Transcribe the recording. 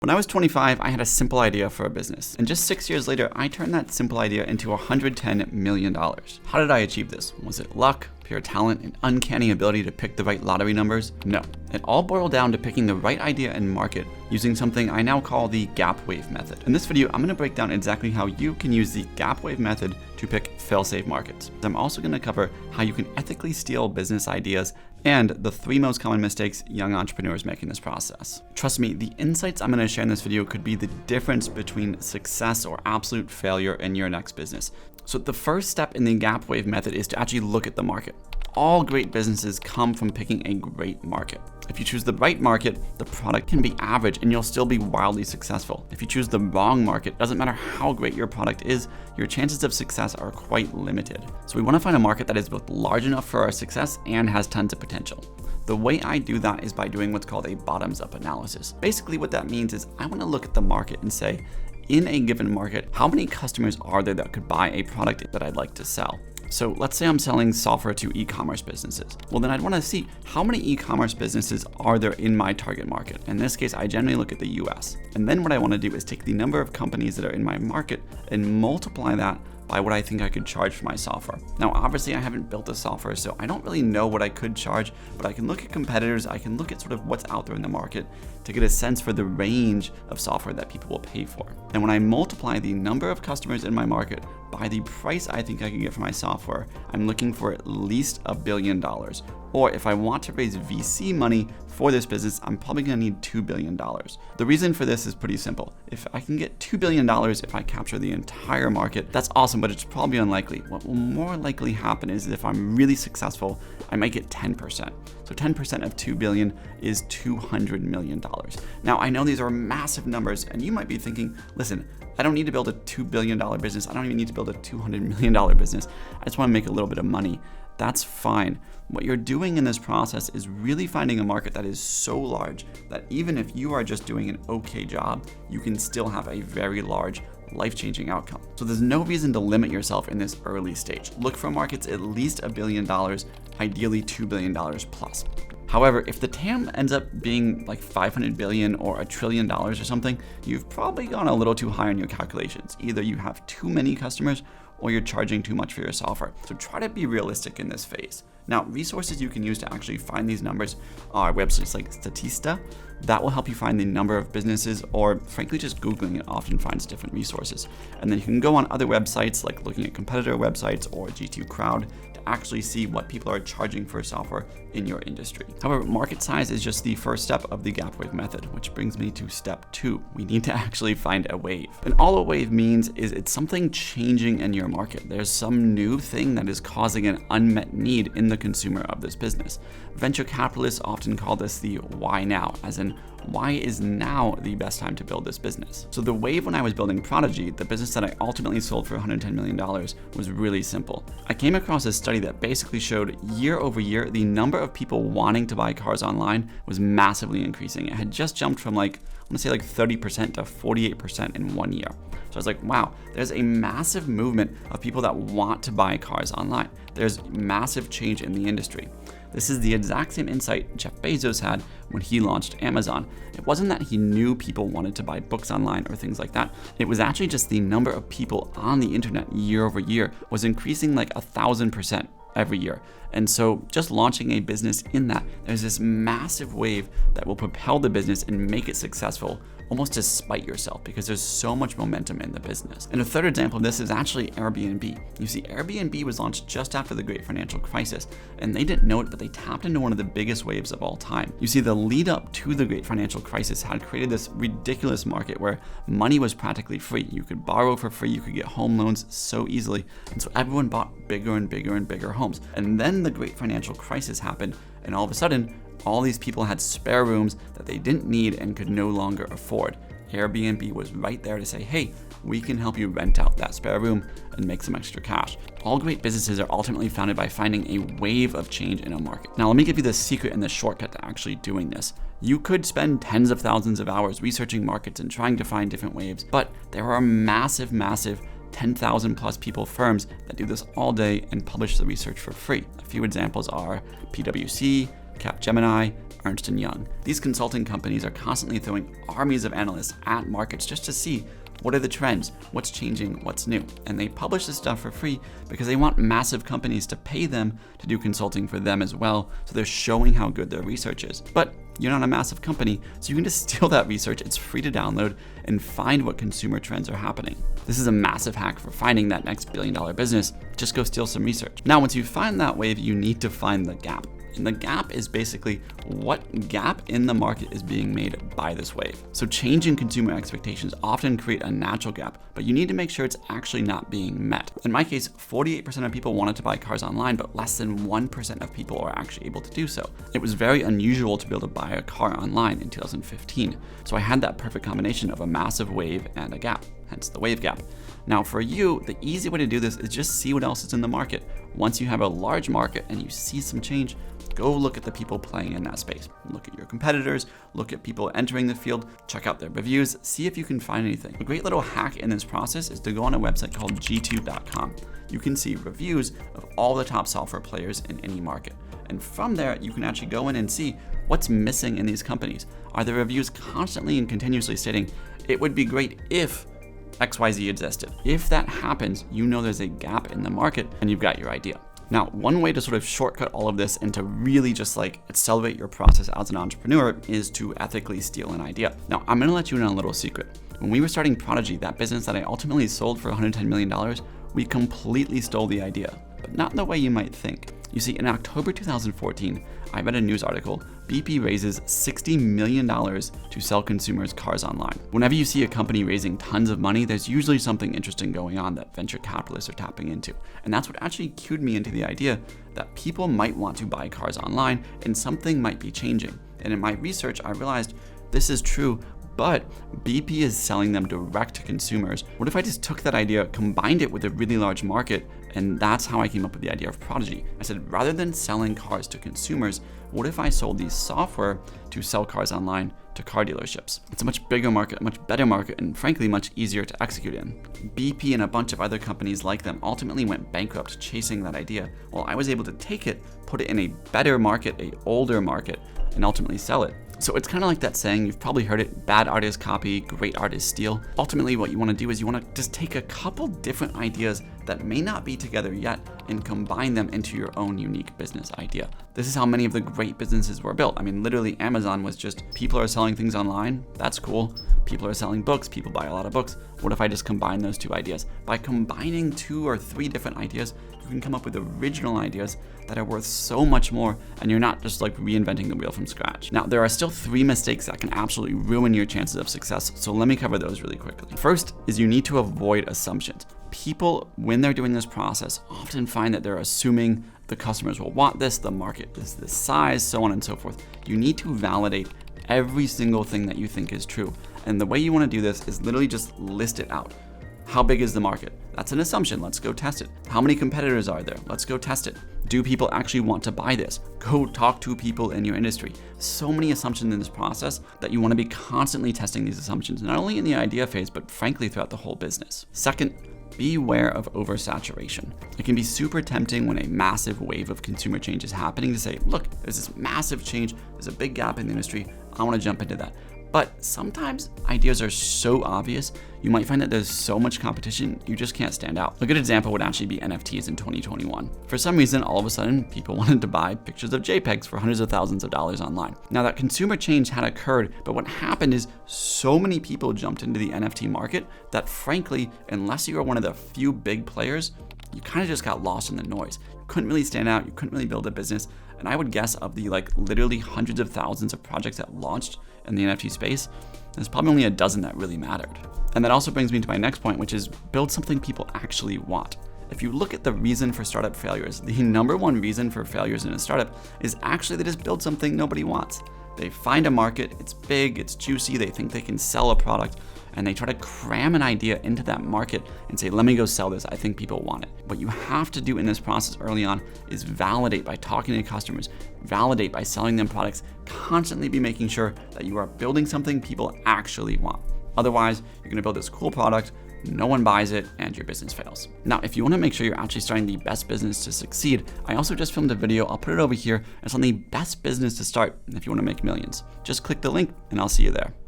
When I was 25, I had a simple idea for a business. And just 6 years later, I turned that simple idea into $110 million. How did I achieve this? Was it luck, pure talent, an uncanny ability to pick the right lottery numbers? No. It all boiled down to picking the right idea and market using something I now call the gap wave method. In this video, I'm going to break down exactly how you can use the gap wave method to pick fail-safe markets. I'm also going to cover how you can ethically steal business ideas and the 3 most common mistakes young entrepreneurs make in this process. Trust me, the insights I'm going to share in this video could be the difference between success or absolute failure in your next business. So the first step in the gap wave method is to actually look at the market. All great businesses come from picking a great market. If you choose the right market, the product can be average and you'll still be wildly successful. If you choose the wrong market, doesn't matter how great your product is, your chances of success are quite limited. So we want to find a market that is both large enough for our success and has tons of potential. The way I do that is by doing what's called a bottoms-up analysis. Basically what that means is I want to look at the market and say, in a given market, how many customers are there that could buy a product that I'd like to sell? So let's say I'm selling software to e-commerce businesses. Well, then I'd want to see how many e-commerce businesses are there in my target market. In this case, I generally look at the US. And then what I want to do is take the number of companies that are in my market and multiply that by what I think I could charge for my software. Now, obviously I haven't built the software, so I don't really know what I could charge, but I can look at competitors, I can look at sort of what's out there in the market to get a sense for the range of software that people will pay for. And when I multiply the number of customers in my market by the price I think I can get for my software, I'm looking for at least $1 billion. Or if I want to raise VC money for this business, I'm probably gonna need $2 billion. The reason for this is pretty simple. If I can get $2 billion if I capture the entire market, that's awesome, but it's probably unlikely. What will more likely happen is if I'm really successful, I might get 10%. So 10% of 2 billion is $200 million. Now, I know these are massive numbers, and you might be thinking, listen, I don't need to build a $2 billion business. I don't even need to build a $200 million business. I just want to make a little bit of money. That's fine. What you're doing in this process is really finding a market that is so large that even if you are just doing an okay job, you can still have a very large, life-changing outcome. So there's no reason to limit yourself in this early stage. Look for markets at least $1 billion, ideally $2 billion plus. However, if the TAM ends up being like 500 billion or $1 trillion or something, you've probably gone a little too high on your calculations. Either you have too many customers or you're charging too much for your software. So try to be realistic in this phase. Now, resources you can use to actually find these numbers are websites like Statista. That will help you find the number of businesses, or frankly, just Googling it often finds different resources. And then you can go on other websites like looking at competitor websites or G2 Crowd to actually see what people are charging for software in your industry. However, market size is just the first step of the gap wave method, which brings me to step 2. We need to actually find a wave. And all a wave means is it's something changing in your market. There's some new thing that is causing an unmet need in the consumer of this business. Venture capitalists often call this the why now, as in why is now the best time to build this business? So the wave when I was building Prodigy, the business that I ultimately sold for $110 million, was really simple. I came across a study that basically showed year over year, the number of people wanting to buy cars online was massively increasing. It had just jumped from like 30% to 48% in 1 year. So I was like, wow, there's a massive movement of people that want to buy cars online. There's massive change in the industry. This is the exact same insight Jeff Bezos had when he launched Amazon. It wasn't that he knew people wanted to buy books online or things like that. It was actually just the number of people on the internet year over year was increasing like 1,000% every year. And so just launching a business in that, there's this massive wave that will propel the business and make it successful almost to spite yourself because there's so much momentum in the business. And a third example of this is actually Airbnb. You see, Airbnb was launched just after the great financial crisis, and they didn't know it, but they tapped into one of the biggest waves of all time. You see, the lead up to the great financial crisis had created this ridiculous market where money was practically free. You could borrow for free, you could get home loans so easily. And so everyone bought bigger and bigger and bigger homes. And then the great financial crisis happened, and all of a sudden, all these people had spare rooms that they didn't need and could no longer afford. Airbnb was right there to say, hey, we can help you rent out that spare room and make some extra cash. All great businesses are ultimately founded by finding a wave of change in a market. Now, let me give you the secret and the shortcut to actually doing this. You could spend tens of thousands of hours researching markets and trying to find different waves, but there are massive 10,000 plus people firms that do this all day and publish the research for free. A few examples are PwC, Capgemini, Ernst & Young. These consulting companies are constantly throwing armies of analysts at markets just to see what are the trends, what's changing, what's new. And they publish this stuff for free because they want massive companies to pay them to do consulting for them as well, so they're showing how good their research is. But you're not a massive company, so you can just steal that research. It's free to download and find what consumer trends are happening. This is a massive hack for finding that next billion-dollar business. Just go steal some research. Now, once you find that wave, you need to find the gap. And the gap is basically what gap in the market is being made by this wave. So change in consumer expectations often create a natural gap, but you need to make sure it's actually not being met. In my case, 48% of people wanted to buy cars online, but less than 1% of people are actually able to do so. It was very unusual to be able to buy a car online in 2015. So I had that perfect combination of a massive wave and a gap, hence the wave gap. Now for you, the easy way to do this is just see what else is in the market. Once you have a large market and you see some change, go look at the people playing in that space. Look at your competitors, look at people entering the field, check out their reviews, see if you can find anything. A great little hack in this process is to go on a website called gtube.com. You can see reviews of all the top software players in any market. And from there, you can actually go in and see what's missing in these companies. Are the reviews constantly and continuously stating, it would be great if XYZ existed? If that happens, you know there's a gap in the market and you've got your idea. Now, one way to sort of shortcut all of this and to really just like accelerate your process as an entrepreneur is to ethically steal an idea. Now, I'm gonna let you in on a little secret. When we were starting Prodigy, that business that I ultimately sold for $110 million, we completely stole the idea, but not in the way you might think. You see, in October 2014, I read a news article, BP raises $60 million to sell consumers cars online. Whenever you see a company raising tons of money, there's usually something interesting going on that venture capitalists are tapping into. And that's what actually cued me into the idea that people might want to buy cars online and something might be changing. And in my research, I realized this is true, but BP is selling them direct to consumers. What if I just took that idea, combined it with a really large market, and that's how I came up with the idea of Prodigy. I said, rather than selling cars to consumers, what if I sold these software to sell cars online to car dealerships? It's a much bigger market, a much better market, and frankly, much easier to execute in. BP and a bunch of other companies like them ultimately went bankrupt chasing that idea, while I was able to take it, put it in a better market, a older market, and ultimately sell it. So it's kind of like that saying, you've probably heard it, bad artists copy, great artists steal. Ultimately, what you want to do is you want to just take a couple different ideas that may not be together yet and combine them into your own unique business idea. This is how many of the great businesses were built. I mean, literally Amazon was just, people are selling things online, that's cool. People are selling books, people buy a lot of books. What if I just combine those two ideas? By combining 2 or 3 different ideas, you can come up with original ideas that are worth so much more, and you're not just like reinventing the wheel from scratch. Now, there are still 3 mistakes that can absolutely ruin your chances of success, so let me cover those really quickly. First is you need to avoid assumptions. People, when they're doing this process, often find that they're assuming the customers will want this, the market is this size, so on and so forth. You need to validate every single thing that you think is true. And the way you want to do this is literally just list it out. How big is the market? That's an assumption. Let's go test it. How many competitors are there? Let's go test it. Do people actually want to buy this? Go talk to people in your industry. So many assumptions in this process that you want to be constantly testing these assumptions, not only in the idea phase, but frankly throughout the whole business. Second, beware of oversaturation. It can be super tempting when a massive wave of consumer change is happening to say, look, there's this massive change, there's a big gap in the industry, I want to jump into that. But sometimes ideas are so obvious, you might find that there's so much competition, you just can't stand out. A good example would actually be NFTs in 2021. For some reason, all of a sudden, people wanted to buy pictures of JPEGs for hundreds of thousands of dollars online. Now that consumer change had occurred, but what happened is so many people jumped into the NFT market that frankly, unless you are one of the few big players, you kind of just got lost in the noise. You couldn't really stand out, you couldn't really build a business. And I would guess of the literally hundreds of thousands of projects that launched in the NFT space, there's probably only a dozen that really mattered. And that also brings me to my next point, which is build something people actually want. If you look at the reason for startup failures, the number one reason for failures in a startup is actually they just build something nobody wants. They find a market, it's big, it's juicy, they think they can sell a product, and they try to cram an idea into that market and say, let me go sell this, I think people want it. What you have to do in this process early on is validate by talking to customers, validate by selling them products, constantly be making sure that you are building something people actually want. Otherwise, you're gonna build this cool product, no one buys it, and your business fails. Now, if you want to make sure you're actually starting the best business to succeed, I also just filmed a video, I'll put it over here. It's on the best business to start if you want to make millions. Just click the link and I'll see you there.